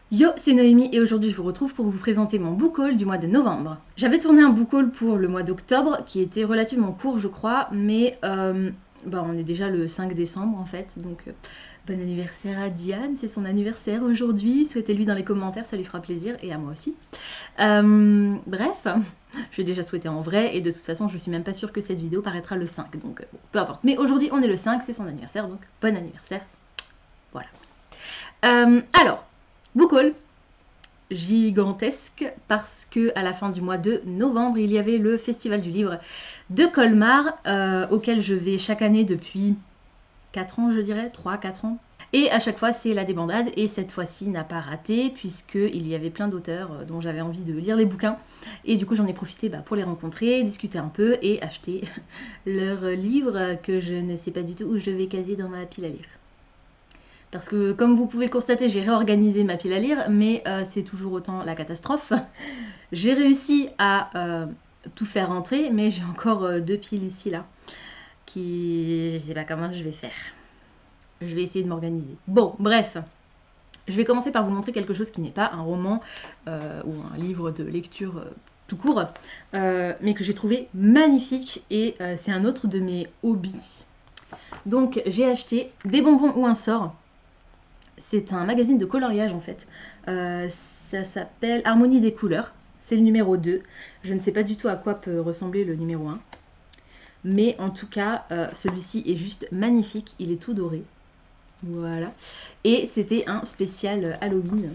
Yo, c'est Noémie et aujourd'hui je vous retrouve pour vous présenter mon book haul du mois de novembre. J'avais tourné un book haul pour le mois d'octobre qui était relativement court je crois, mais on est déjà le 5 décembre en fait, donc bon anniversaire à Diane, c'est son anniversaire aujourd'hui, souhaitez-lui dans les commentaires, ça lui fera plaisir et à moi aussi. Bref, je l'ai déjà souhaité en vrai et de toute façon je suis même pas sûre que cette vidéo paraîtra le 5, donc bon, peu importe. Mais aujourd'hui on est le 5, c'est son anniversaire, donc bon anniversaire, voilà. Alors, book haul gigantesque parce que à la fin du mois de novembre il y avait le festival du livre de Colmar auquel je vais chaque année depuis 4 ans je dirais, 3-4 ans. Et à chaque fois c'est la débandade et cette fois-ci n'a pas raté puisqu'il y avait plein d'auteurs dont j'avais envie de lire les bouquins et du coup j'en ai profité pour les rencontrer, discuter un peu et acheter leurs livres que je ne sais pas du tout où je vais caser dans ma pile à lire. Parce que comme vous pouvez le constater, j'ai réorganisé ma pile à lire, mais c'est toujours autant la catastrophe. J'ai réussi à tout faire rentrer, mais j'ai encore 2 piles ici, là, qui... je sais pas comment je vais faire. Je vais essayer de m'organiser. Bon, bref. Je vais commencer par vous montrer quelque chose qui n'est pas un roman ou un livre de lecture tout court, mais que j'ai trouvé magnifique et c'est un autre de mes hobbies. Donc j'ai acheté Des bonbons ou un sort. C'est un magazine de coloriage en fait. Ça s'appelle Harmonie des couleurs. C'est le numéro 2. Je ne sais pas du tout à quoi peut ressembler le numéro 1. Mais en tout cas, celui-ci est juste magnifique. Il est tout doré. Voilà. Et c'était un spécial Halloween.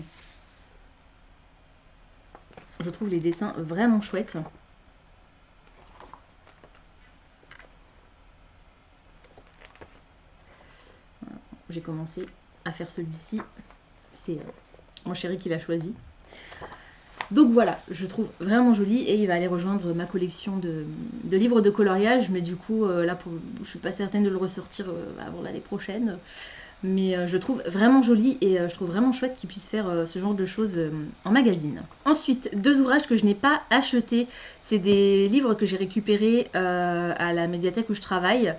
Je trouve les dessins vraiment chouettes. J'ai commencé à faire celui-ci. C'est mon chéri qui l'a choisi. Donc voilà, je trouve vraiment joli et il va aller rejoindre ma collection de livres de coloriage, mais du coup là je suis pas certaine de le ressortir avant l'année prochaine. Mais je le trouve vraiment joli et je trouve vraiment chouette qu'il puisse faire ce genre de choses en magazine. Ensuite, 2 ouvrages que je n'ai pas achetés, c'est des livres que j'ai récupérés à la médiathèque où je travaille,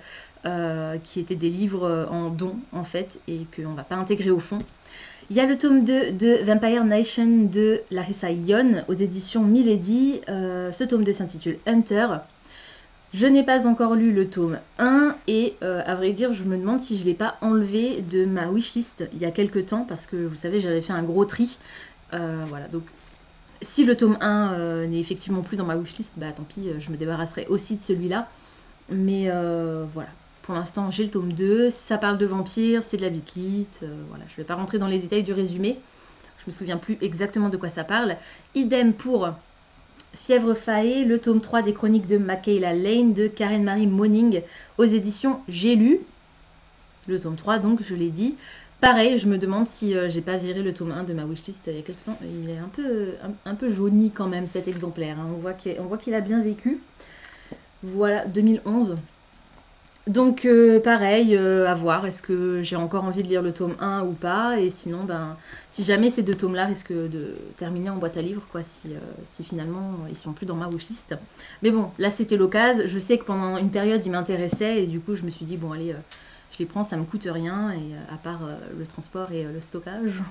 qui étaient des livres en don en fait et qu'on ne va pas intégrer au fond. Il y a le tome 2 de Vampire Nation de Larissa Yon aux éditions Milady. Ce tome 2 s'intitule Hunter. Je n'ai pas encore lu le tome 1 et à vrai dire je me demande si je ne l'ai pas enlevé de ma wishlist il y a quelques temps parce que vous savez j'avais fait un gros tri. Voilà, donc si le tome 1 n'est effectivement plus dans ma wishlist, bah tant pis, je me débarrasserai aussi de celui-là. Mais voilà, pour l'instant j'ai le tome 2, ça parle de vampires, c'est de la bitlit, voilà, je ne vais pas rentrer dans les détails du résumé, je me souviens plus exactement de quoi ça parle. Idem pour Fièvre Faé, le tome 3 des chroniques de Michaela Lane de Karen Marie Moning aux éditions J'ai lu. Le tome 3 donc, je l'ai dit. Pareil, je me demande si j'ai pas viré le tome 1 de ma wishlist il y a quelques temps. Il est un peu jauni quand même cet exemplaire, hein. On voit qu'il a bien vécu. Voilà, 2011. Donc pareil, à voir, est-ce que j'ai encore envie de lire le tome 1 ou pas, et sinon, si jamais ces 2 tomes-là risquent de terminer en boîte à livres, quoi, si finalement ils sont plus dans ma wishlist. Mais bon, là c'était l'occasion, je sais que pendant une période ils m'intéressaient, et du coup je me suis dit, bon allez, je les prends, ça me coûte rien, et à part le transport et le stockage,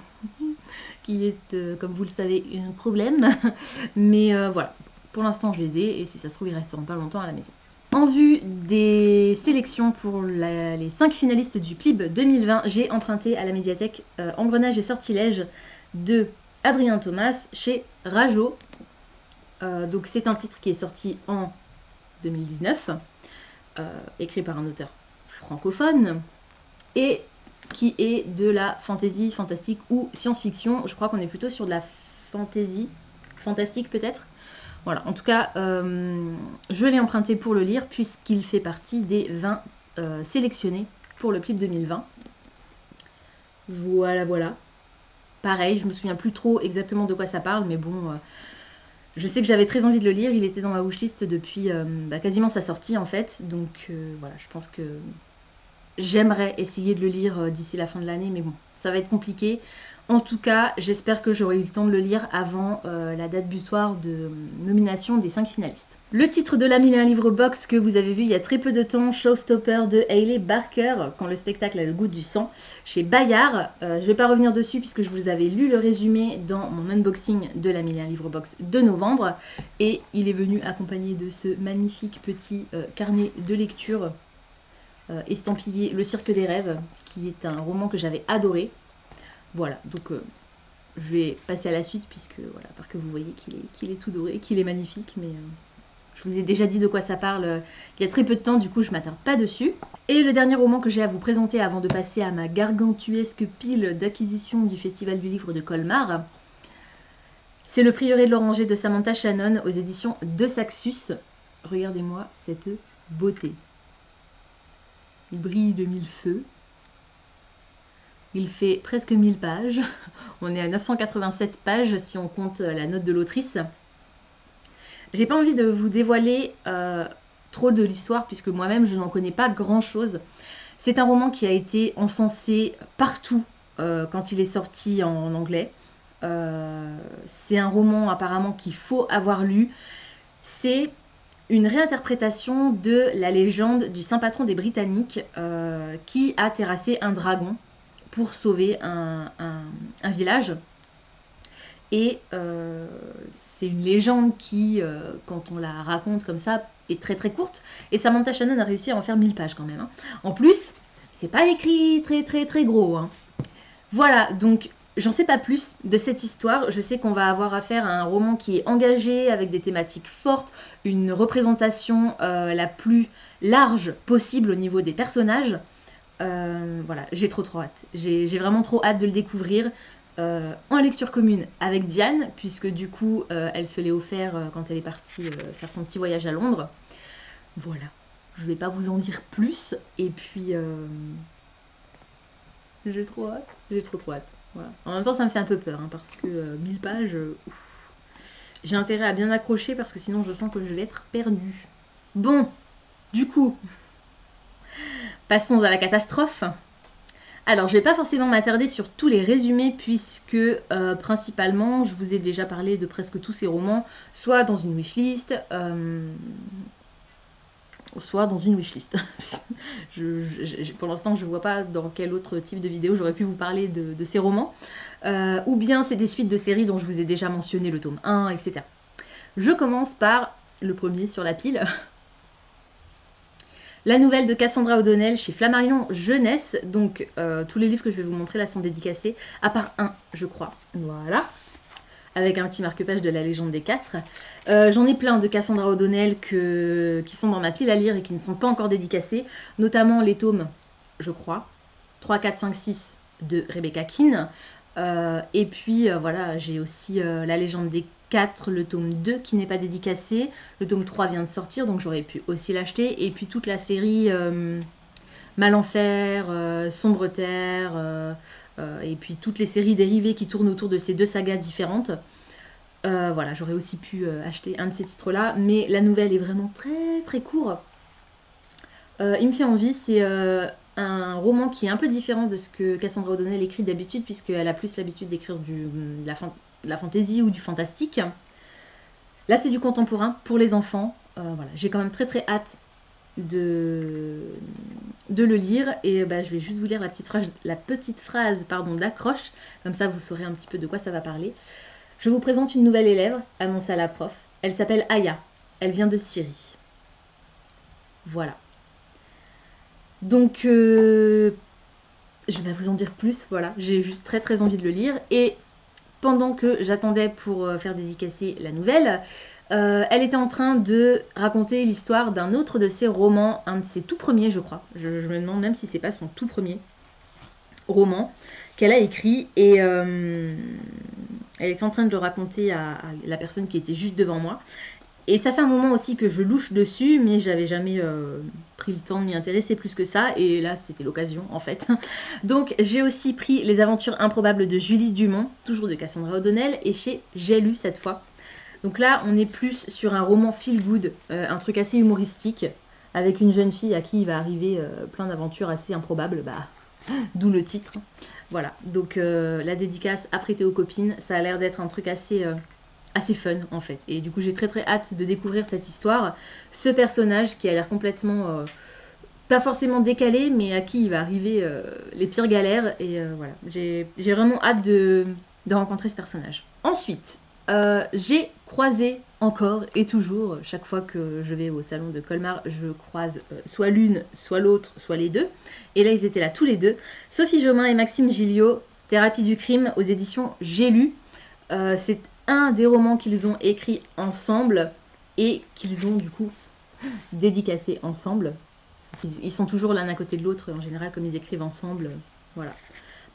qui est, comme vous le savez, un problème. Mais voilà, pour l'instant je les ai, et si ça se trouve ils resteront pas longtemps à la maison. En vue des sélections pour les 5 finalistes du PLIB 2020, j'ai emprunté à la médiathèque Engrenage et Sortilèges de Adrien Thomas chez Rajo. Donc c'est un titre qui est sorti en 2019, écrit par un auteur francophone, et qui est de la fantasy, fantastique ou science-fiction. Je crois qu'on est plutôt sur de la fantasy, fantastique peut-être. Voilà, en tout cas, je l'ai emprunté pour le lire puisqu'il fait partie des 20 sélectionnés pour le PLIB 2020. Voilà, voilà. Pareil, je me souviens plus trop exactement de quoi ça parle, mais bon, je sais que j'avais très envie de le lire. Il était dans ma wishlist depuis quasiment sa sortie en fait. Donc voilà, je pense que j'aimerais essayer de le lire d'ici la fin de l'année, mais bon, ça va être compliqué. En tout cas, j'espère que j'aurai eu le temps de le lire avant la date butoir de nomination des 5 finalistes. Le titre de la 1001 livre box que vous avez vu il y a très peu de temps, Showstopper de Hailey Barker, quand le spectacle a le goût du sang, chez Bayard. Je ne vais pas revenir dessus puisque je vous avais lu le résumé dans mon unboxing de la 1001 livre box de novembre. Et il est venu accompagné de ce magnifique petit carnet de lecture estampillé Le Cirque des Rêves, qui est un roman que j'avais adoré. Voilà, donc je vais passer à la suite puisque voilà, parce que vous voyez qu'il est tout doré, qu'il est magnifique, mais je vous ai déjà dit de quoi ça parle il y a très peu de temps, du coup je ne m'attarde pas dessus. Et le dernier roman que j'ai à vous présenter avant de passer à ma gargantuesque pile d'acquisition du Festival du Livre de Colmar, c'est Le Prieuré de l'Oranger de Samantha Shannon aux éditions de Saxus. Regardez-moi cette beauté. Il brille de mille feux. Il fait presque 1000 pages. On est à 987 pages si on compte la note de l'autrice. J'ai pas envie de vous dévoiler trop de l'histoire puisque moi-même je n'en connais pas grand-chose. C'est un roman qui a été encensé partout quand il est sorti en anglais. C'est un roman apparemment qu'il faut avoir lu. C'est une réinterprétation de la légende du saint patron des Britanniques qui a terrassé un dragon pour sauver un village. Et c'est une légende qui, quand on la raconte comme ça, est très très courte. Et Samantha Shannon a réussi à en faire 1000 pages quand même. Hein. En plus, c'est pas écrit très très très gros. Hein. Voilà, donc j'en sais pas plus de cette histoire. Je sais qu'on va avoir affaire à un roman qui est engagé, avec des thématiques fortes, une représentation la plus large possible au niveau des personnages. Voilà, j'ai trop hâte. J'ai vraiment trop hâte de le découvrir en lecture commune avec Diane, puisque du coup, elle se l'est offert quand elle est partie faire son petit voyage à Londres. Voilà, je vais pas vous en dire plus. Et puis, j'ai trop hâte. J'ai trop hâte. Voilà. En même temps, ça me fait un peu peur, hein, parce que 1000 pages, j'ai intérêt à bien accrocher, parce que sinon, je sens que je vais être perdue. Bon, du coup... Passons à la catastrophe. Alors, je ne vais pas forcément m'attarder sur tous les résumés puisque principalement, je vous ai déjà parlé de presque tous ces romans, soit dans une wishlist, soit dans une wishlist. Pour l'instant, je ne vois pas dans quel autre type de vidéo j'aurais pu vous parler de ces romans. Ou bien c'est des suites de séries dont je vous ai déjà mentionné le tome 1, etc. Je commence par le premier sur la pile. La nouvelle de Cassandra O'Donnell chez Flammarion Jeunesse. Donc, tous les livres que je vais vous montrer là sont dédicacés, à part un, je crois. Voilà. Avec un petit marque-page de la légende des 4. J'en ai plein de Cassandra O'Donnell qui sont dans ma pile à lire et qui ne sont pas encore dédicacés. Notamment les tomes, je crois, 3, 4, 5, 6 de Rebecca Keane. Et puis, voilà, j'ai aussi la légende des 4, le tome 2 qui n'est pas dédicacé. Le tome 3 vient de sortir, donc j'aurais pu aussi l'acheter. Et puis toute la série Malenfer, Sombre Terre, et puis toutes les séries dérivées qui tournent autour de ces deux sagas différentes. Voilà, j'aurais aussi pu acheter un de ces titres-là. Mais la nouvelle est vraiment très très court. Il me fait envie, c'est un roman qui est un peu différent de ce que Cassandra O'Donnell écrit d'habitude, puisqu'elle a plus l'habitude d'écrire de la fantaisie ou du fantastique. Là, c'est du contemporain pour les enfants. Voilà, j'ai quand même très très hâte de le lire. Et je vais juste vous lire la petite phrase d'accroche. Comme ça, vous saurez un petit peu de quoi ça va parler. Je vous présente une nouvelle élève, annonça la prof. Elle s'appelle Aya. Elle vient de Syrie. Voilà. Donc, je vais pas vous en dire plus. Voilà, j'ai juste très très envie de le lire. Et pendant que j'attendais pour faire dédicacer la nouvelle, elle était en train de raconter l'histoire d'un autre de ses romans, un de ses tout premiers, je crois. Je me demande même si c'est pas son tout premier roman qu'elle a écrit. Et elle était en train de le raconter à la personne qui était juste devant moi. Et ça fait un moment aussi que je louche dessus, mais j'avais jamais pris le temps de m'y intéresser plus que ça. Et là, c'était l'occasion, en fait. Donc, j'ai aussi pris Les Aventures improbables de Julie Dumont, toujours de Cassandra O'Donnell, et chez J'ai lu cette fois. Donc là, on est plus sur un roman feel good, un truc assez humoristique. avec une jeune fille à qui il va arriver plein d'aventures assez improbables, d'où le titre. Voilà, donc la dédicace à prêter aux copines, ça a l'air d'être un truc assez fun en fait. Et du coup j'ai très hâte de découvrir cette histoire, ce personnage qui a l'air complètement, pas forcément décalé, mais à qui il va arriver les pires galères. Et voilà, j'ai vraiment hâte de rencontrer ce personnage. Ensuite, j'ai croisé encore et toujours, chaque fois que je vais au salon de Colmar, je croise soit l'une, soit l'autre, soit les deux. Et là, ils étaient là tous les deux. Sophie Jomain et Maxime Gilliot, Thérapie du crime aux éditions J'ai lu. C'est un des romans qu'ils ont écrit ensemble et qu'ils ont du coup dédicacé ensemble. Ils sont toujours l'un à côté de l'autre en général, comme ils écrivent ensemble. Voilà.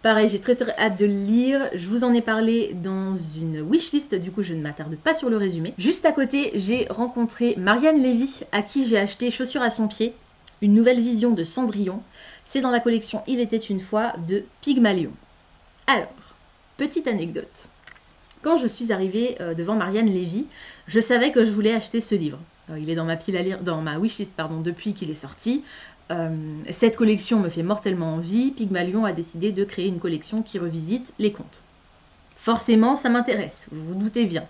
Pareil, j'ai très hâte de le lire. Je vous en ai parlé dans une wishlist, du coup je ne m'attarde pas sur le résumé. Juste à côté, j'ai rencontré Marianne Lévy, à qui j'ai acheté Chaussures à son pied, une nouvelle vision de Cendrillon. C'est dans la collection Il était une fois de Pygmalion. Alors, petite anecdote. Quand je suis arrivée devant Marianne Lévy, je savais que je voulais acheter ce livre. Il est dans ma pile à lire, dans ma wishlist, pardon, depuis qu'il est sorti. Cette collection me fait mortellement envie. Pygmalion a décidé de créer une collection qui revisite les contes. Forcément, ça m'intéresse, vous vous doutez bien.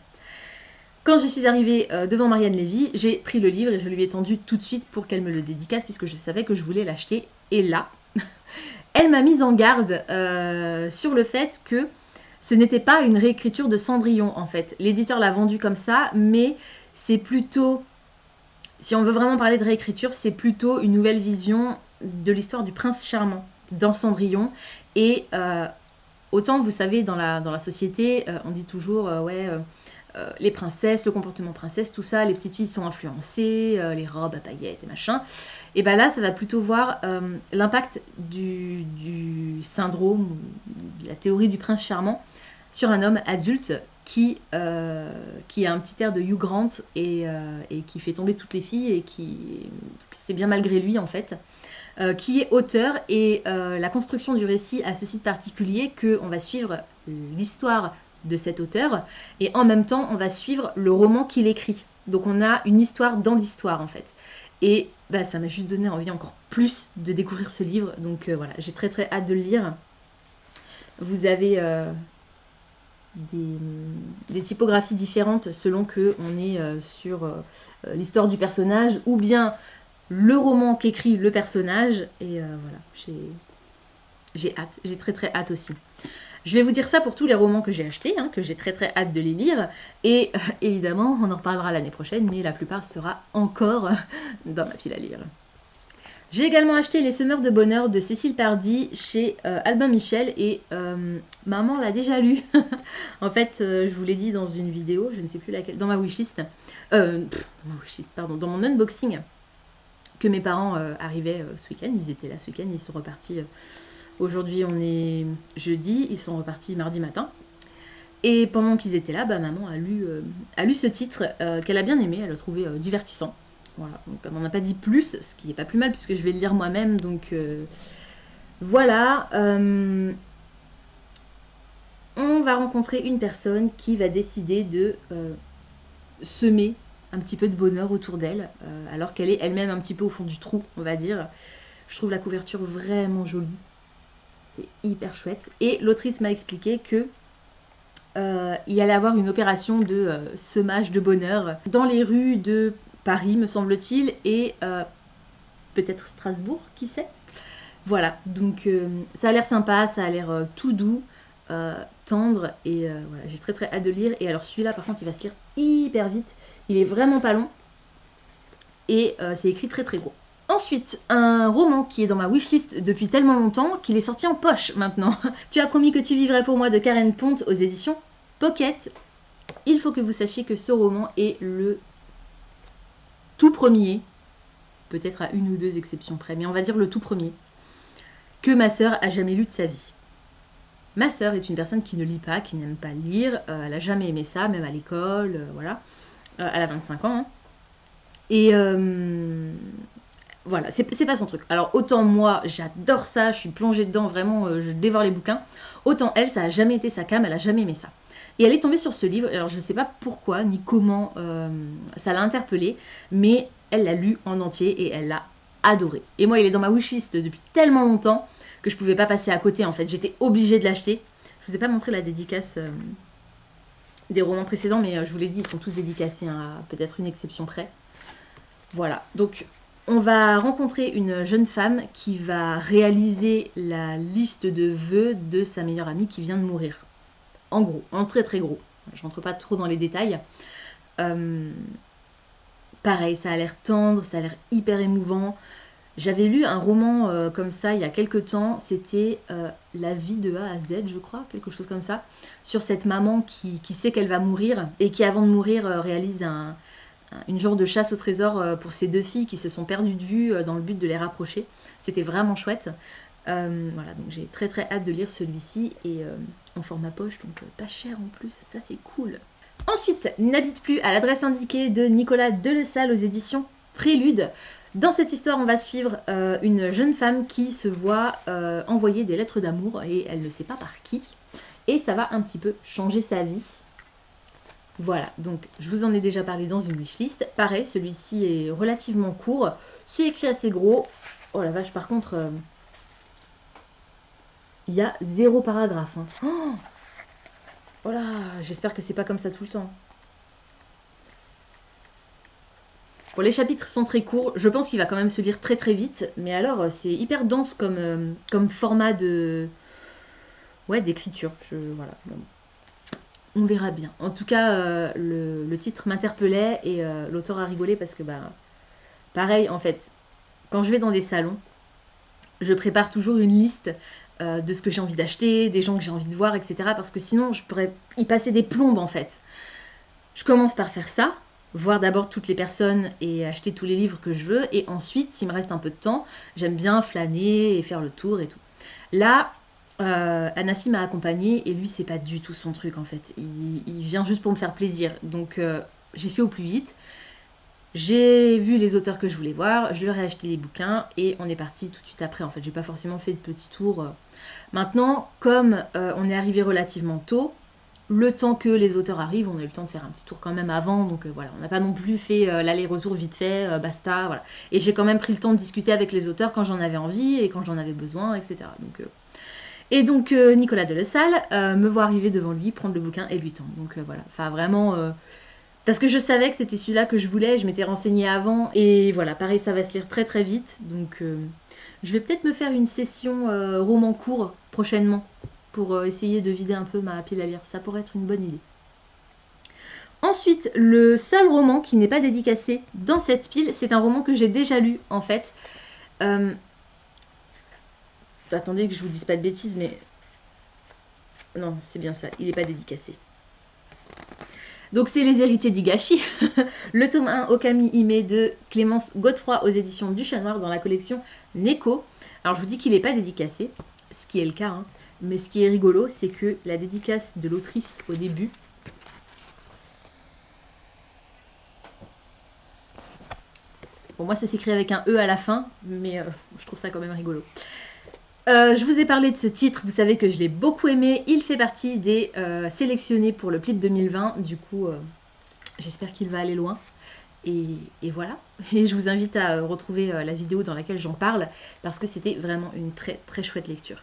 Quand je suis arrivée devant Marianne Lévy, j'ai pris le livre et je lui ai tendu tout de suite pour qu'elle me le dédicace, puisque je savais que je voulais l'acheter. Et là, elle m'a mise en garde sur le fait que ce n'était pas une réécriture de Cendrillon, en fait. L'éditeur l'a vendu comme ça, mais c'est plutôt... Si on veut vraiment parler de réécriture, c'est plutôt une nouvelle vision de l'histoire du prince charmant dans Cendrillon. Et autant, vous savez, dans la société, on dit toujours, les princesses, le comportement princesse, tout ça, les petites filles sont influencées, les robes à paillettes et machin. Et bien là, ça va plutôt voir l'impact du syndrome, de la théorie du prince charmant sur un homme adulte qui a un petit air de Hugh Grant et qui fait tomber toutes les filles et c'est bien malgré lui en fait, qui est auteur et la construction du récit a ceci de particulier qu'on va suivre l'histoire de cet auteur et en même temps on va suivre le roman qu'il écrit. Donc on a une histoire dans l'histoire en fait. Et ça m'a juste donné envie encore plus de découvrir ce livre. Donc voilà, j'ai très hâte de le lire. Vous avez... des typographies différentes selon que on est sur l'histoire du personnage ou bien le roman qu'écrit le personnage. Et voilà, j'ai hâte, j'ai très hâte aussi. Je vais vous dire ça pour tous les romans que j'ai achetés, hein, que j'ai très hâte de les lire. Et évidemment, on en reparlera l'année prochaine, mais la plupart sera encore dans ma pile à lire. J'ai également acheté Les Semeurs de Bonheur de Cécile Pardy chez Albin Michel et maman l'a déjà lu. En fait, je vous l'ai dit dans une vidéo, je ne sais plus laquelle, dans ma wishlist, dans mon unboxing, que mes parents arrivaient ce week-end. Ils étaient là ce week-end, ils sont repartis. Aujourd'hui, on est jeudi, ils sont repartis mardi matin. Et pendant qu'ils étaient là, maman a lu ce titre qu'elle a bien aimé, elle a trouvé divertissant. Voilà, donc on n'en a pas dit plus, ce qui n'est pas plus mal puisque je vais le lire moi-même. Donc voilà, on va rencontrer une personne qui va décider de semer un petit peu de bonheur autour d'elle, alors qu'elle est elle-même un petit peu au fond du trou, on va dire. Je trouve la couverture vraiment jolie, c'est hyper chouette. Et l'autrice m'a expliqué que il allait avoir une opération de semage de bonheur dans les rues de Paris, me semble-t-il, et peut-être Strasbourg, qui sait. Voilà, donc ça a l'air sympa, ça a l'air tout doux, tendre, et voilà, j'ai très hâte de lire. Et alors celui-là, par contre, il va se lire hyper vite, il est vraiment pas long, et c'est écrit très gros. Ensuite, un roman qui est dans ma wishlist depuis tellement longtemps qu'il est sorti en poche maintenant. Tu as promis que tu vivrais pour moi de Karen Ponte aux éditions Pocket. Il faut que vous sachiez que ce roman est le tout premier, peut-être à une ou deux exceptions près, mais on va dire le tout premier, que ma sœur a jamais lu de sa vie. Ma sœur est une personne qui ne lit pas, qui n'aime pas lire, elle a jamais aimé ça, même à l'école, voilà. Elle a 25 ans, hein. Et voilà, c'est pas son truc. Alors autant moi, j'adore ça, je suis plongée dedans, vraiment, je dévore les bouquins. Autant elle, ça a jamais été sa came, elle a jamais aimé ça. Et elle est tombée sur ce livre, alors je sais pas pourquoi, ni comment ça l'a interpellée, mais elle l'a lu en entier et elle l'a adoré. Et moi, il est dans ma wishlist depuis tellement longtemps que je pouvais pas passer à côté en fait. J'étais obligée de l'acheter. Je vous ai pas montré la dédicace des romans précédents, mais je vous l'ai dit, ils sont tous dédicacés, hein, à peut-être une exception près. Voilà, donc on va rencontrer une jeune femme qui va réaliser la liste de vœux de sa meilleure amie qui vient de mourir. En gros, en très très gros. Je rentre pas trop dans les détails. Pareil, ça a l'air tendre, ça a l'air hyper émouvant. J'avais lu un roman comme ça il y a quelques temps, c'était La vie de A à Z, je crois, quelque chose comme ça, sur cette maman qui sait qu'elle va mourir et qui, avant de mourir, réalise une genre de chasse au trésor pour ses 2 filles qui se sont perdues de vue dans le but de les rapprocher. C'était vraiment chouette. Voilà, donc j'ai très très hâte de lire celui-ci et en format poche, donc pas cher en plus, ça c'est cool. Ensuite, N'habite plus à l'adresse indiquée de Nicolas Delessal aux éditions Prélude. Dans cette histoire, on va suivre une jeune femme qui se voit envoyer des lettres d'amour et elle ne sait pas par qui. Et ça va un petit peu changer sa vie. Voilà, donc je vous en ai déjà parlé dans une wishlist. Pareil, celui-ci est relativement court. C'est écrit assez gros. Oh la vache, par contre, il y a 0 paragraphe. Hein. Oh là, j'espère que c'est pas comme ça tout le temps. Bon, les chapitres sont très courts. Je pense qu'il va quand même se lire très très vite. Mais alors, c'est hyper dense comme format de... Ouais, d'écriture. Voilà. Bon. On verra bien. En tout cas, le titre m'interpellait et l'auteur a rigolé parce que, bah, pareil, en fait, quand je vais dans des salons, je prépare toujours une liste de ce que j'ai envie d'acheter, des gens que j'ai envie de voir, etc. Parce que sinon, je pourrais y passer des plombes, en fait. Je commence par faire ça, voir d'abord toutes les personnes et acheter tous les livres que je veux. Et ensuite, s'il me reste un peu de temps, j'aime bien flâner et faire le tour et tout. Là... Anafi m'a accompagnée et lui c'est pas du tout son truc en fait, il vient juste pour me faire plaisir, donc j'ai fait au plus vite, j'ai vu les auteurs que je voulais voir, je leur ai acheté les bouquins et on est parti tout de suite après en fait, j'ai pas forcément fait de petits tours. Maintenant comme on est arrivé relativement tôt, le temps que les auteurs arrivent, on a eu le temps de faire un petit tour quand même avant, donc voilà, on n'a pas non plus fait l'aller-retour vite fait, basta, voilà. Et j'ai quand même pris le temps de discuter avec les auteurs quand j'en avais envie et quand j'en avais besoin, etc. Donc Nicolas Delessal me voit arriver devant lui, prendre le bouquin et lui tendre. Donc voilà, enfin vraiment... parce que je savais que c'était celui-là que je voulais, je m'étais renseignée avant. Et voilà, pareil, ça va se lire très très vite. Donc je vais peut-être me faire une session roman court prochainement pour essayer de vider un peu ma pile à lire. Ça pourrait être une bonne idée. Ensuite, le seul roman qui n'est pas dédicacé dans cette pile, c'est un roman que j'ai déjà lu en fait. Attendez que je vous dise pas de bêtises, mais... Non, c'est bien ça, il n'est pas dédicacé. Donc c'est Les Héritiers d'Higashi, le tome 1 Okami Hime de Clémence Godefroy aux éditions du Chat Noir dans la collection Neko. Alors je vous dis qu'il n'est pas dédicacé, ce qui est le cas, hein, mais ce qui est rigolo, c'est que la dédicace de l'autrice au début... Bon, moi ça s'écrit avec un E à la fin, mais je trouve ça quand même rigolo. Je vous ai parlé de ce titre, vous savez que je l'ai beaucoup aimé, il fait partie des sélectionnés pour le Plip 2020, du coup j'espère qu'il va aller loin, et voilà, et je vous invite à retrouver la vidéo dans laquelle j'en parle, parce que c'était vraiment une très très chouette lecture.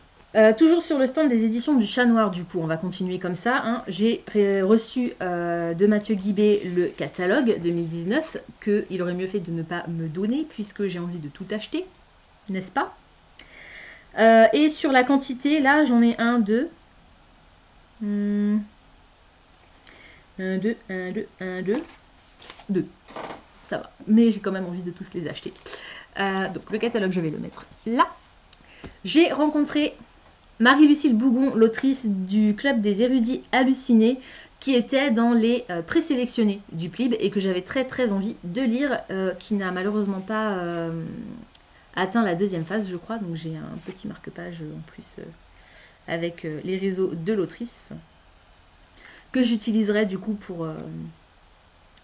Toujours sur le stand des éditions du Chat Noir, du coup, on va continuer comme ça, hein. J'ai reçu de Mathieu Guibé le catalogue 2019, qu'il aurait mieux fait de ne pas me donner, puisque j'ai envie de tout acheter, n'est-ce pas ? Et sur la quantité, là, j'en ai 1, 2. 1, 2, 1, 2, 1, 2. 2. Ça va. Mais j'ai quand même envie de tous les acheter. Donc, le catalogue, je vais le mettre là. J'ai rencontré Marie-Lucille Bougon, l'autrice du Club des érudits hallucinés, qui était dans les présélectionnés du Plib et que j'avais très très envie de lire, qui n'a malheureusement pas... atteint la 2e phase, je crois, donc j'ai un petit marque-page en plus avec les réseaux de l'autrice que j'utiliserai du coup pour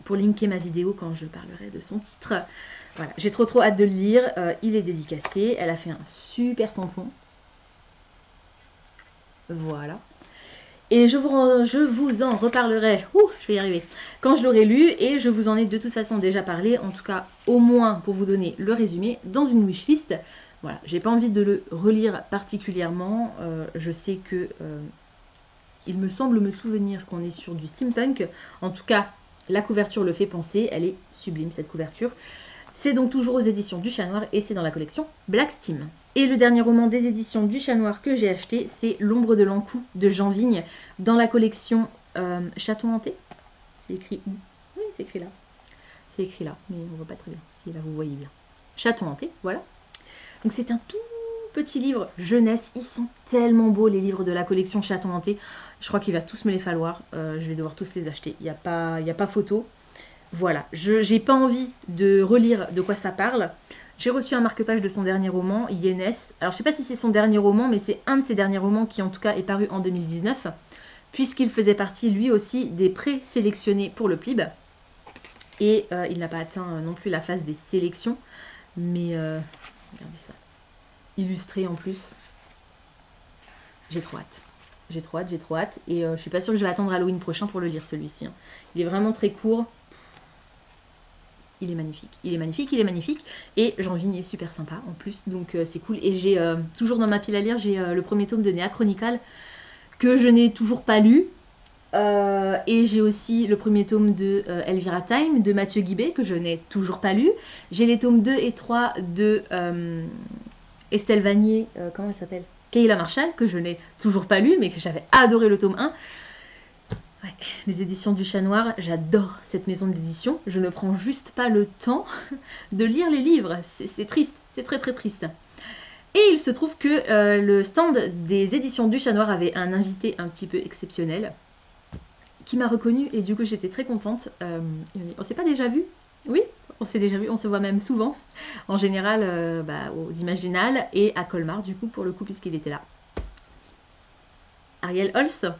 linker ma vidéo quand je parlerai de son titre. Voilà, j'ai trop hâte de le lire, il est dédicacé, elle a fait un super tampon. Voilà. Et je vous en reparlerai, je vais y arriver, quand je l'aurai lu. Et je vous en ai de toute façon déjà parlé, en tout cas au moins pour vous donner le résumé, dans une wishlist. Voilà, j'ai pas envie de le relire particulièrement. Je sais que il me semble me souvenir qu'on est sur du steampunk. En tout cas, la couverture le fait penser. Elle est sublime cette couverture. C'est donc toujours aux éditions du Chat Noir et c'est dans la collection Black Steam. Et le dernier roman des éditions du Chat Noir que j'ai acheté, c'est L'ombre de l'Ankou de Jean Vigne dans la collection Chaton Hanté. C'est écrit où? Oui, c'est écrit là. C'est écrit là, mais on voit pas très bien. Si là vous voyez bien. Chaton Hanté, voilà. Donc c'est un tout petit livre jeunesse. Ils sont tellement beaux les livres de la collection Chaton Hanté. Je crois qu'il va tous me les falloir. Je vais devoir tous les acheter. Il n'y a pas photo. Voilà, je n'ai pas envie de relire de quoi ça parle. J'ai reçu un marque-page de son dernier roman, Yénès. Alors je ne sais pas si c'est son dernier roman, mais c'est un de ses derniers romans qui en tout cas est paru en 2019, puisqu'il faisait partie lui aussi des présélectionnés pour le PLIB. Et il n'a pas atteint non plus la phase des sélections, mais regardez ça, illustré en plus. J'ai trop hâte. J'ai trop hâte, j'ai trop hâte. Et je suis pas sûre que je vais attendre Halloween prochain pour le lire celui-ci. Hein. Il est vraiment très court. Il est magnifique, il est magnifique, il est magnifique. Et Jean Vigne est super sympa en plus, donc c'est cool. Et j'ai toujours dans ma pile à lire, j'ai le premier tome de Néa Chronicle que je n'ai toujours pas lu. Et j'ai aussi le premier tome de Elvira Time de Mathieu Guibé que je n'ai toujours pas lu. J'ai les tomes 2 et 3 de Estelle Vanier, comment elle s'appelle, Kayla Marshall, que je n'ai toujours pas lu, mais que j'avais adoré le tome 1. Ouais, les éditions du Chat Noir, j'adore cette maison d'édition. Je ne prends juste pas le temps de lire les livres. C'est triste, c'est très très triste. Et il se trouve que le stand des éditions du Chat Noir avait un invité un petit peu exceptionnel qui m'a reconnue et du coup j'étais très contente. Il m'a dit, on s'est pas déjà vu? Oui, on s'est déjà vu, on se voit même souvent. En général aux Imaginales et à Colmar du coup pour le coup puisqu'il était là. Ariel Holz.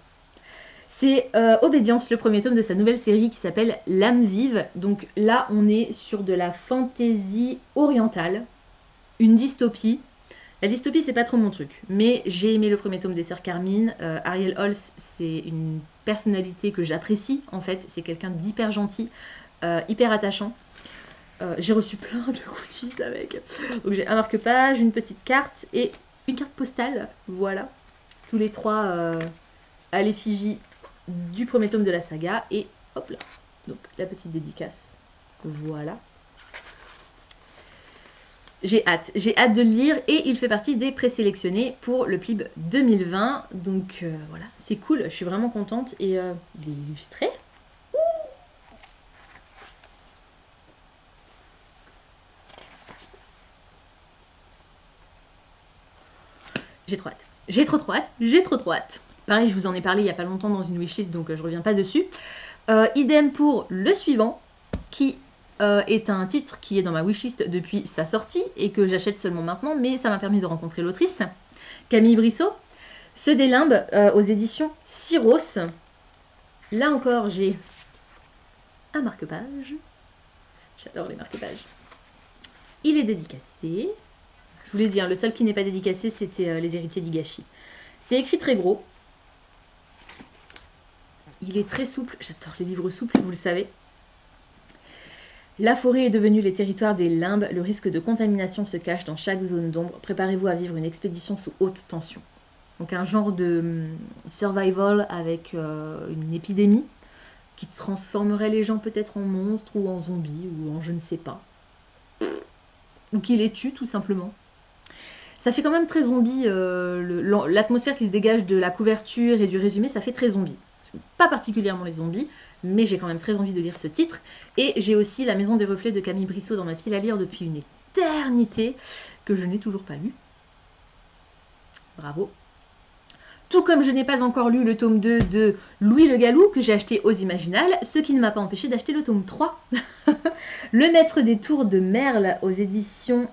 C'est Obédience, le premier tome de sa nouvelle série qui s'appelle L'âme vive. Donc là, on est sur de la fantaisie orientale, une dystopie. La dystopie, c'est pas trop mon truc, mais j'ai aimé le premier tome des Sœurs Carmine. Ariel Holz, c'est une personnalité que j'apprécie, en fait. C'est quelqu'un d'hyper gentil, hyper attachant. J'ai reçu plein de goodies avec. Donc j'ai un marque-page, une petite carte et une carte postale. Voilà. Tous les trois à l'effigie du premier tome de la saga. Et hop là. Donc la petite dédicace. Voilà. J'ai hâte de le lire et il fait partie des présélectionnés pour le PLIB 2020. Donc voilà, c'est cool, je suis vraiment contente. Et il est illustré. Ouh, j'ai trop hâte. J'ai trop hâte. J'ai trop hâte. Pareil, je vous en ai parlé il n'y a pas longtemps dans une wishlist, donc je reviens pas dessus. Idem pour le suivant, qui est un titre qui est dans ma wishlist depuis sa sortie et que j'achète seulement maintenant, mais ça m'a permis de rencontrer l'autrice, Camille Brissot. Ce des limbes aux éditions Syros. Là encore, j'ai un marque-page. J'adore les marque-pages. Il est dédicacé. Je vous l'ai dit, hein, le seul qui n'est pas dédicacé, c'était Les Héritiers d'Higashi. C'est écrit très gros. Il est très souple. J'adore les livres souples, vous le savez. La forêt est devenue les territoires des limbes. Le risque de contamination se cache dans chaque zone d'ombre. Préparez-vous à vivre une expédition sous haute tension. Donc un genre de survival avec une épidémie qui transformerait les gens peut-être en monstres ou en zombies ou en je ne sais pas. Ou qui les tue tout simplement. Ça fait quand même très zombie. L'atmosphère qui se dégage de la couverture et du résumé, ça fait très zombie. Pas particulièrement les zombies, mais j'ai quand même très envie de lire ce titre. Et j'ai aussi La Maison des Reflets de Camille Brissot dans ma pile à lire depuis une éternité, que je n'ai toujours pas lu. Bravo. Tout comme je n'ai pas encore lu le tome 2 de Louis Le Gallou, que j'ai acheté aux Imaginales, ce qui ne m'a pas empêché d'acheter le tome 3. Le Maître des Tours de Merle aux éditions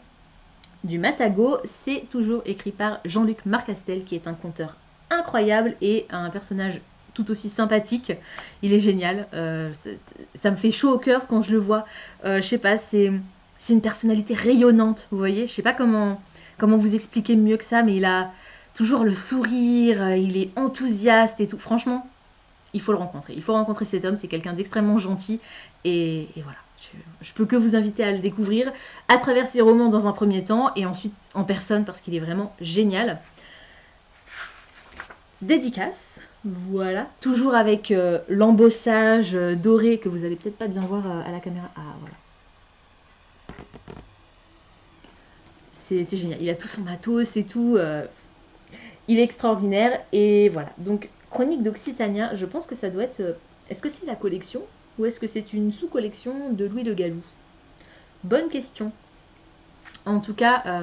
du Matagot, c'est toujours écrit par Jean-Luc Marcastel, qui est un conteur incroyable et un personnage tout aussi sympathique. Il est génial. Ça me fait chaud au cœur quand je le vois. Je sais pas, c'est une personnalité rayonnante, vous voyez. Je sais pas comment vous expliquer mieux que ça, mais il a toujours le sourire, il est enthousiaste et tout. Franchement, il faut le rencontrer. Il faut rencontrer cet homme, c'est quelqu'un d'extrêmement gentil. Et voilà, je peux que vous inviter à le découvrir à travers ses romans dans un premier temps et ensuite en personne parce qu'il est vraiment génial. Dédicace, voilà. Toujours avec l'embossage doré que vous allez peut-être pas bien voir à la caméra. Ah, voilà. C'est génial. Il a tout son matos et tout. Il est extraordinaire. Et voilà. Donc, Chronique d'Occitania, je pense que ça doit être... est-ce que c'est la collection ou est-ce que c'est une sous-collection de Louis Le Gallou? Bonne question. En tout cas,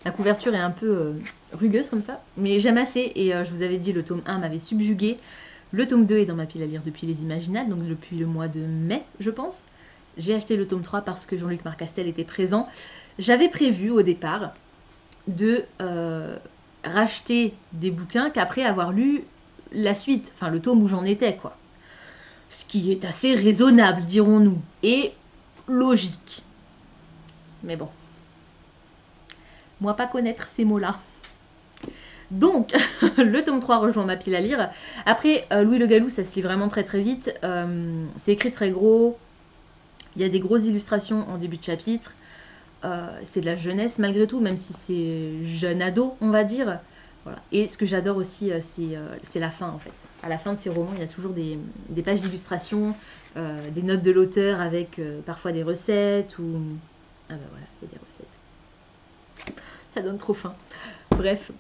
la couverture est un peu rugueuse comme ça. Mais j'aime assez. Et je vous avais dit, le tome 1 m'avait subjugué. Le tome 2 est dans ma pile à lire depuis Les Imaginales, donc depuis le mois de mai, je pense. J'ai acheté le tome 3 parce que Jean-Luc Marcastel était présent. J'avais prévu au départ de racheter des bouquins qu'après avoir lu la suite, enfin le tome où j'en étais, quoi. Ce qui est assez raisonnable, dirons-nous, et logique. Mais bon, moi pas connaître ces mots-là. Donc, le tome 3 rejoint ma pile à lire. Après, Louis Le Gallou, ça se lit vraiment très très vite. C'est écrit très gros. Il y a des grosses illustrations en début de chapitre. C'est de la jeunesse malgré tout, même si c'est jeune ado, on va dire. Voilà. Et ce que j'adore aussi, c'est la fin en fait. À la fin de ces romans, il y a toujours des pages d'illustration, des notes de l'auteur avec parfois des recettes ou... Ah ben voilà, il y a des recettes. Ça donne trop faim. Bref.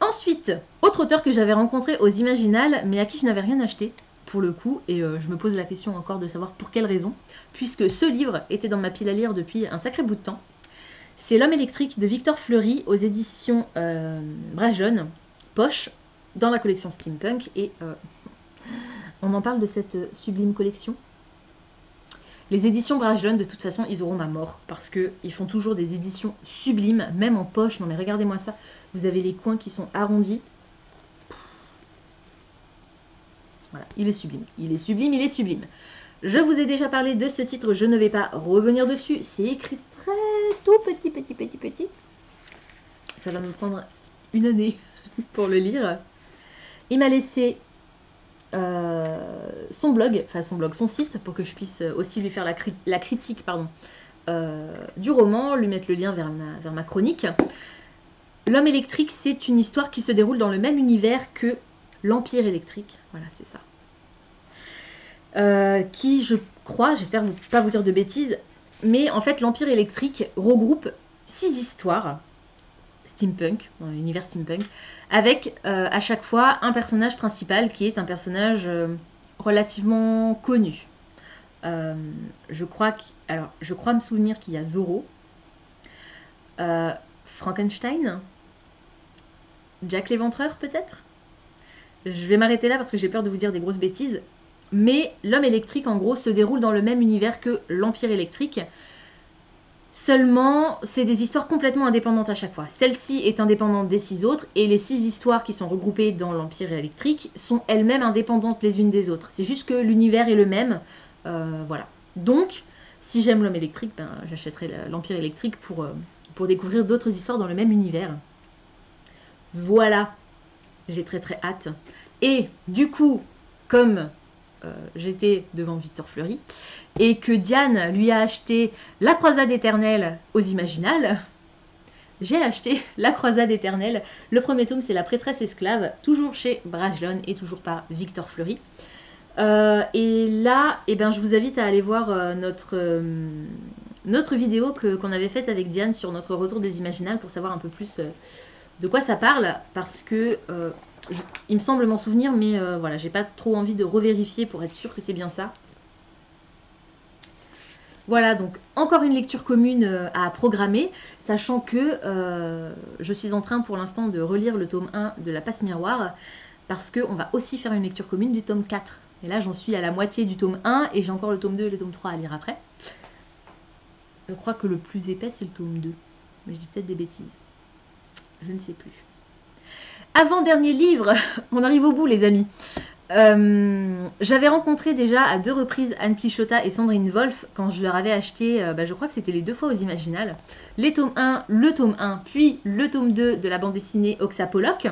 Ensuite, autre auteur que j'avais rencontré aux Imaginales, mais à qui je n'avais rien acheté, pour le coup, et je me pose la question encore de savoir pour quelle raison, puisque ce livre était dans ma pile à lire depuis un sacré bout de temps. C'est L'Homme électrique de Victor Fleury aux éditions Bragelonne, poche, dans la collection Steampunk, et on en parle de cette sublime collection. Les éditions Bragelonne, de toute façon, ils auront ma mort, parce qu'ils font toujours des éditions sublimes, même en poche. Non mais regardez-moi ça, vous avez les coins qui sont arrondis. Voilà, il est sublime, il est sublime, il est sublime. Je vous ai déjà parlé de ce titre, je ne vais pas revenir dessus. C'est écrit très tout petit. Ça va me prendre une année pour le lire. Il m'a laissé son blog, son site, pour que je puisse aussi lui faire la critique du roman, lui mettre le lien vers ma chronique. L'Homme électrique, c'est une histoire qui se déroule dans le même univers que l'Empire électrique. Voilà, c'est ça. Qui, je crois, j'espère pas vous dire de bêtises, mais en fait, l'Empire électrique regroupe 6 histoires steampunk, dans l'univers steampunk, avec à chaque fois un personnage principal qui est un personnage relativement connu. Je crois me souvenir qu'il y a Zorro, Frankenstein, Jack l'Éventreur peut-être. Je vais m'arrêter là parce que j'ai peur de vous dire des grosses bêtises. Mais l'Homme électrique, en gros, se déroule dans le même univers que l'Empire électrique. Seulement, c'est des histoires complètement indépendantes à chaque fois. Celle-ci est indépendante des 6 autres, et les 6 histoires qui sont regroupées dans l'Empire électrique sont elles-mêmes indépendantes les unes des autres. C'est juste que l'univers est le même. Voilà. Donc, si j'aime l'Homme électrique, ben, j'achèterai l'Empire électrique pour découvrir d'autres histoires dans le même univers. Voilà. J'ai très très hâte. Et du coup, comme j'étais devant Victor Fleury et que Diane lui a acheté La Croisade éternelle aux Imaginales, j'ai acheté La Croisade éternelle. Le premier tome, c'est La Prêtresse esclave, toujours chez Bragelonne et toujours par Victor Fleury. Et là, eh ben, je vous invite à aller voir notre vidéo qu'on avait faite avec Diane sur notre retour des Imaginales pour savoir un peu plus de quoi ça parle, parce que il me semble m'en souvenir, mais voilà, j'ai pas trop envie de revérifier pour être sûre que c'est bien ça. Voilà, donc encore une lecture commune à programmer, sachant que je suis en train pour l'instant de relire le tome 1 de La Passe Miroir, parce qu'on va aussi faire une lecture commune du tome 4. Et là, j'en suis à la moitié du tome 1, et j'ai encore le tome 2 et le tome 3 à lire après. Je crois que le plus épais, c'est le tome 2. Mais je dis peut-être des bêtises. Je ne sais plus. Avant-dernier livre, on arrive au bout les amis. J'avais rencontré déjà à 2 reprises Anne Pichota et Sandrine Wolf quand je leur avais acheté, je crois que c'était les 2 fois aux Imaginales, les tomes 1, le tome 1, puis le tome 2 de la bande dessinée Oxa Pollock,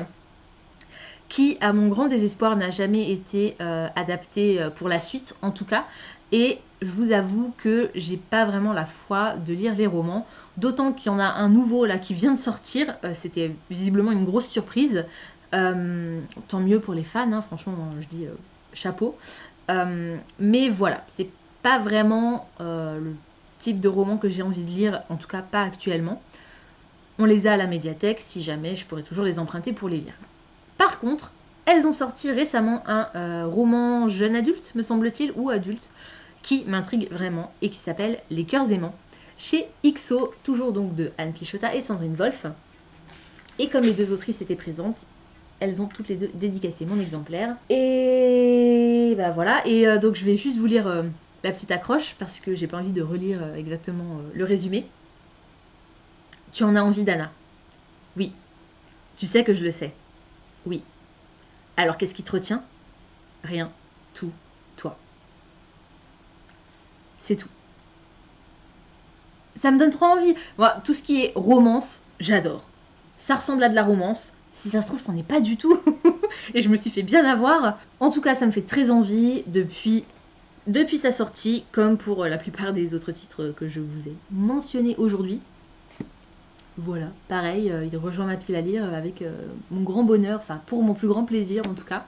qui, à mon grand désespoir, n'a jamais été adapté pour la suite, en tout cas. Et je vous avoue que j'ai pas vraiment la foi de lire les romans, d'autant qu'il y en a un nouveau là qui vient de sortir. C'était visiblement une grosse surprise. Tant mieux pour les fans, hein, franchement, je dis chapeau. Mais voilà, c'est pas vraiment le type de roman que j'ai envie de lire, en tout cas pas actuellement. On les a à la médiathèque, si jamais je pourrais toujours les emprunter pour les lire. Par contre, elles ont sorti récemment un roman jeune adulte, me semble-t-il, ou adulte, qui m'intrigue vraiment et qui s'appelle Les Cœurs Aimants, chez XO, toujours donc de Anne Pichota et Sandrine Wolf. Et comme les 2 autrices étaient présentes, elles ont toutes les 2 dédicacé mon exemplaire. Et bah voilà, et donc je vais juste vous lire la petite accroche parce que j'ai pas envie de relire exactement le résumé. Tu en as envie, Dana? Oui. Tu sais que je le sais. Oui. Alors qu'est-ce qui te retient? Rien. Tout. Toi. C'est tout. Ça me donne trop envie. Moi, tout ce qui est romance, j'adore. Ça ressemble à de la romance. Si ça se trouve, c'en est pas du tout. Et je me suis fait bien avoir. En tout cas, ça me fait très envie depuis sa sortie, comme pour la plupart des autres titres que je vous ai mentionnés aujourd'hui. Voilà, pareil, il rejoint ma pile à lire avec mon grand bonheur, enfin pour mon plus grand plaisir en tout cas.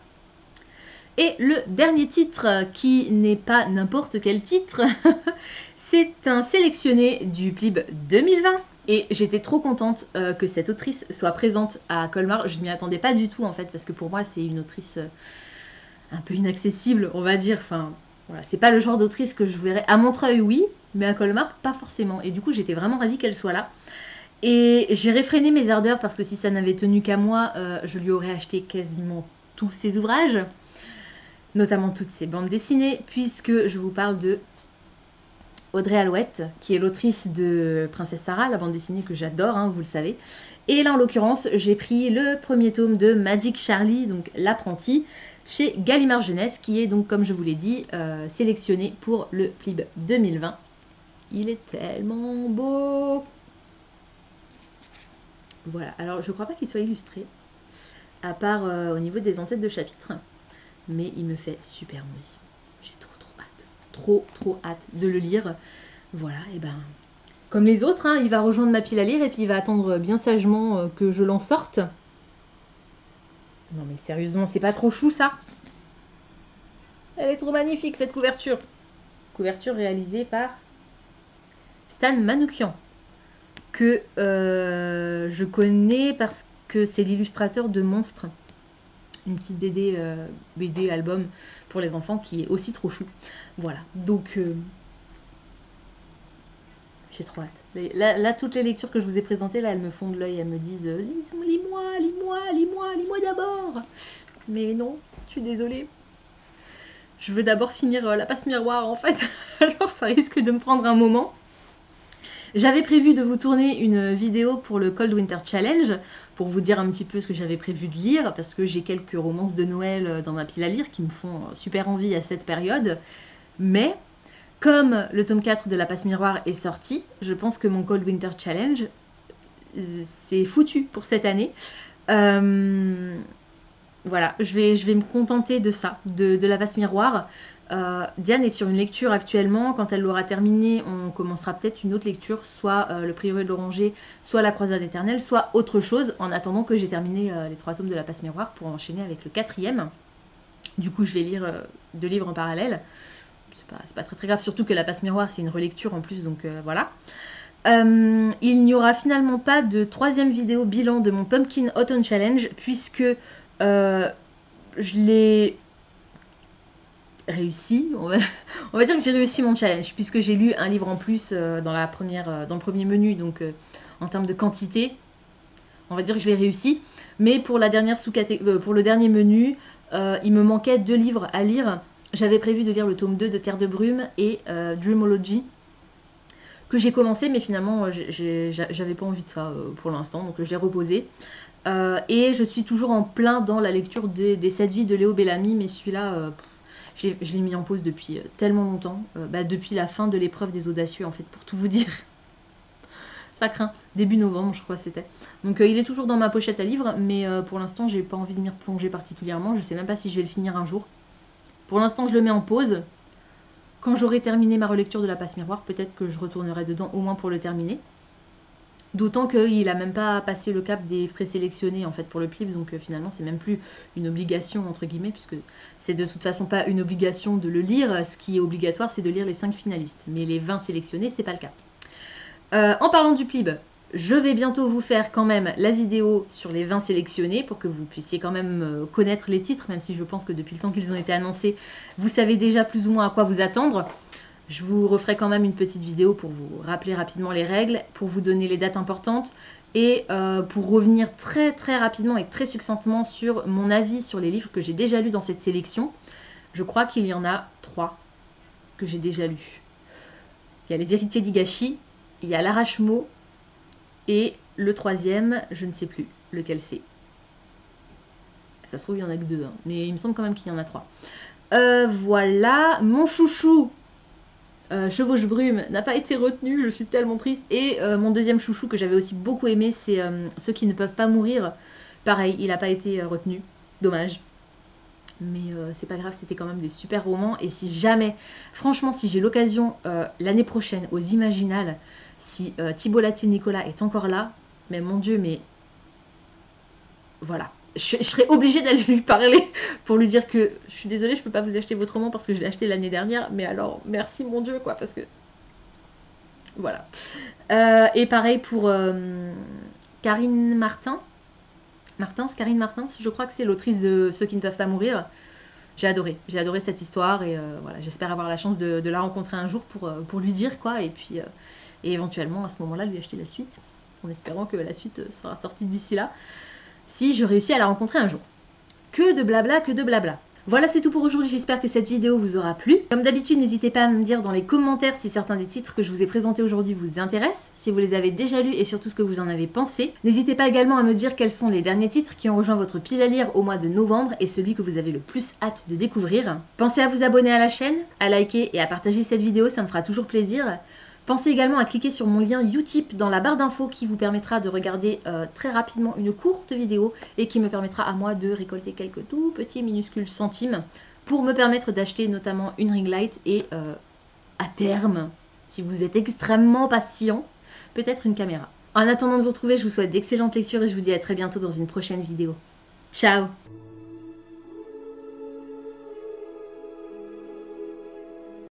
Et le dernier titre, qui n'est pas n'importe quel titre, c'est un sélectionné du PLIB 2020. Et j'étais trop contente que cette autrice soit présente à Colmar. Je ne m'y attendais pas du tout en fait, parce que pour moi c'est une autrice un peu inaccessible, on va dire. Enfin, voilà, c'est pas le genre d'autrice que je verrais. À Montreuil, oui, mais à Colmar, pas forcément. Et du coup, j'étais vraiment ravie qu'elle soit là. Et j'ai réfréné mes ardeurs parce que si ça n'avait tenu qu'à moi, je lui aurais acheté quasiment tous ses ouvrages, notamment toutes ses bandes dessinées, puisque je vous parle de Audrey Alouette, qui est l'autrice de Princesse Sarah, la bande dessinée que j'adore, hein, vous le savez. Et là, en l'occurrence, j'ai pris le premier tome de Magic Charlie, donc l'apprenti, chez Gallimard Jeunesse, qui est donc, comme je vous l'ai dit, sélectionné pour le PLIB 2020. Il est tellement beau! Voilà, alors je crois pas qu'il soit illustré, à part au niveau des entêtes de chapitre, mais il me fait super envie. J'ai trop hâte de le lire. Voilà, et ben, comme les autres, hein, il va rejoindre ma pile à lire et puis il va attendre bien sagement que je l'en sorte. Non mais sérieusement, c'est pas trop chou ça? Elle est trop magnifique cette couverture. Couverture réalisée par Stan Manoukian, que je connais parce que c'est l'illustrateur de Monstres, une petite BD album pour les enfants qui est aussi trop chou. Voilà, donc j'ai trop hâte. Là, toutes les lectures que je vous ai présentées, là, elles me font de l'œil, elles me disent lis-moi d'abord. Mais non, je suis désolée. Je veux d'abord finir la passe miroir en fait, alors ça risque de me prendre un moment. J'avais prévu de vous tourner une vidéo pour le Cold Winter Challenge, pour vous dire un petit peu ce que j'avais prévu de lire, parce que j'ai quelques romances de Noël dans ma pile à lire qui me font super envie à cette période. Mais, comme le tome 4 de la passe miroir est sorti, je pense que mon Cold Winter Challenge, c'est foutu pour cette année. Voilà, je vais me contenter de ça, de la passe miroir. Diane est sur une lecture actuellement. Quand elle l'aura terminée, on commencera peut-être une autre lecture, soit le Prieuré de l'Oranger, soit la Croisade éternelle, soit autre chose, en attendant que j'ai terminé les 3 tomes de la passe miroir pour enchaîner avec le 4e. Du coup, je vais lire 2 livres en parallèle. C'est pas très grave, surtout que la passe miroir, c'est une relecture en plus, donc voilà. Il n'y aura finalement pas de 3e vidéo bilan de mon Pumpkin Autumn Challenge, puisque je l'ai réussi, on va dire que j'ai réussi mon challenge, puisque j'ai lu un livre en plus dans le premier menu, donc en termes de quantité, on va dire que je l'ai réussi. Mais pour la dernière pour le dernier menu, il me manquait 2 livres à lire. J'avais prévu de lire le tome 2 de Terre de Brume et Dreamology, que j'ai commencé, mais finalement j'avais pas envie de ça pour l'instant, donc je l'ai reposé. Et je suis toujours en plein dans la lecture des 7 vies de Léo Bellamy, mais celui-là, je l'ai mis en pause depuis tellement longtemps, depuis la fin de l'épreuve des audacieux en fait, pour tout vous dire. Ça craint, début novembre je crois c'était. Donc il est toujours dans ma pochette à livres, mais pour l'instant j'ai pas envie de m'y replonger particulièrement, je sais même pas si je vais le finir un jour. Pour l'instant je le mets en pause. Quand j'aurai terminé ma relecture de La Passe Miroir, peut-être que je retournerai dedans au moins pour le terminer. D'autant qu'il a même pas passé le cap des présélectionnés en fait pour le PLIB, donc finalement c'est même plus une obligation entre guillemets, puisque c'est de toute façon pas une obligation de le lire. Ce qui est obligatoire c'est de lire les 5 finalistes, mais les 20 sélectionnés c'est pas le cas. En parlant du PLIB, je vais bientôt vous faire quand même la vidéo sur les 20 sélectionnés pour que vous puissiez quand même connaître les titres, même si je pense que depuis le temps qu'ils ont été annoncés, vous savez déjà plus ou moins à quoi vous attendre. Je vous referai quand même une petite vidéo pour vous rappeler rapidement les règles, pour vous donner les dates importantes et pour revenir très très rapidement et très succinctement sur mon avis sur les livres que j'ai déjà lus dans cette sélection. Je crois qu'il y en a 3 que j'ai déjà lus. Il y a Les Héritiers d'Higashi, il y a L'Arachemo et le 3e, je ne sais plus lequel c'est. Ça se trouve il n'y en a que 2, hein, mais il me semble quand même qu'il y en a 3. Voilà, mon chouchou Chevauche Brume n'a pas été retenu, je suis tellement triste. Et mon deuxième chouchou que j'avais aussi beaucoup aimé, c'est Ceux qui ne peuvent pas mourir. Pareil, il n'a pas été retenu, dommage. Mais c'est pas grave, c'était quand même des super romans. Et si jamais, franchement, si j'ai l'occasion l'année prochaine aux Imaginales, si Thibault Latier-Nicolas est encore là, mais mon Dieu, mais voilà. Je serais obligée d'aller lui parler pour lui dire que je suis désolée, je peux pas vous acheter votre roman parce que je l'ai acheté l'année dernière, mais alors merci mon Dieu quoi, parce que voilà. Et pareil pour Karine Martins, Karine Martins, je crois que c'est l'autrice de Ceux qui ne peuvent pas mourir. J'ai adoré cette histoire et voilà, j'espère avoir la chance de la rencontrer un jour pour lui dire quoi, et puis et éventuellement à ce moment-là lui acheter la suite, en espérant que la suite sera sortie d'ici là. Si je réussis à la rencontrer un jour. Que de blabla, que de blabla. Voilà, c'est tout pour aujourd'hui, j'espère que cette vidéo vous aura plu. Comme d'habitude, n'hésitez pas à me dire dans les commentaires si certains des titres que je vous ai présentés aujourd'hui vous intéressent, si vous les avez déjà lus et surtout ce que vous en avez pensé. N'hésitez pas également à me dire quels sont les derniers titres qui ont rejoint votre pile à lire au mois de novembre et celui que vous avez le plus hâte de découvrir. Pensez à vous abonner à la chaîne, à liker et à partager cette vidéo, ça me fera toujours plaisir. Pensez également à cliquer sur mon lien Utip dans la barre d'infos qui vous permettra de regarder très rapidement une courte vidéo et qui me permettra à moi de récolter quelques tout petits minuscules centimes pour me permettre d'acheter notamment une ring light et à terme, si vous êtes extrêmement patient, peut-être une caméra. En attendant de vous retrouver, je vous souhaite d'excellentes lectures et je vous dis à très bientôt dans une prochaine vidéo. Ciao!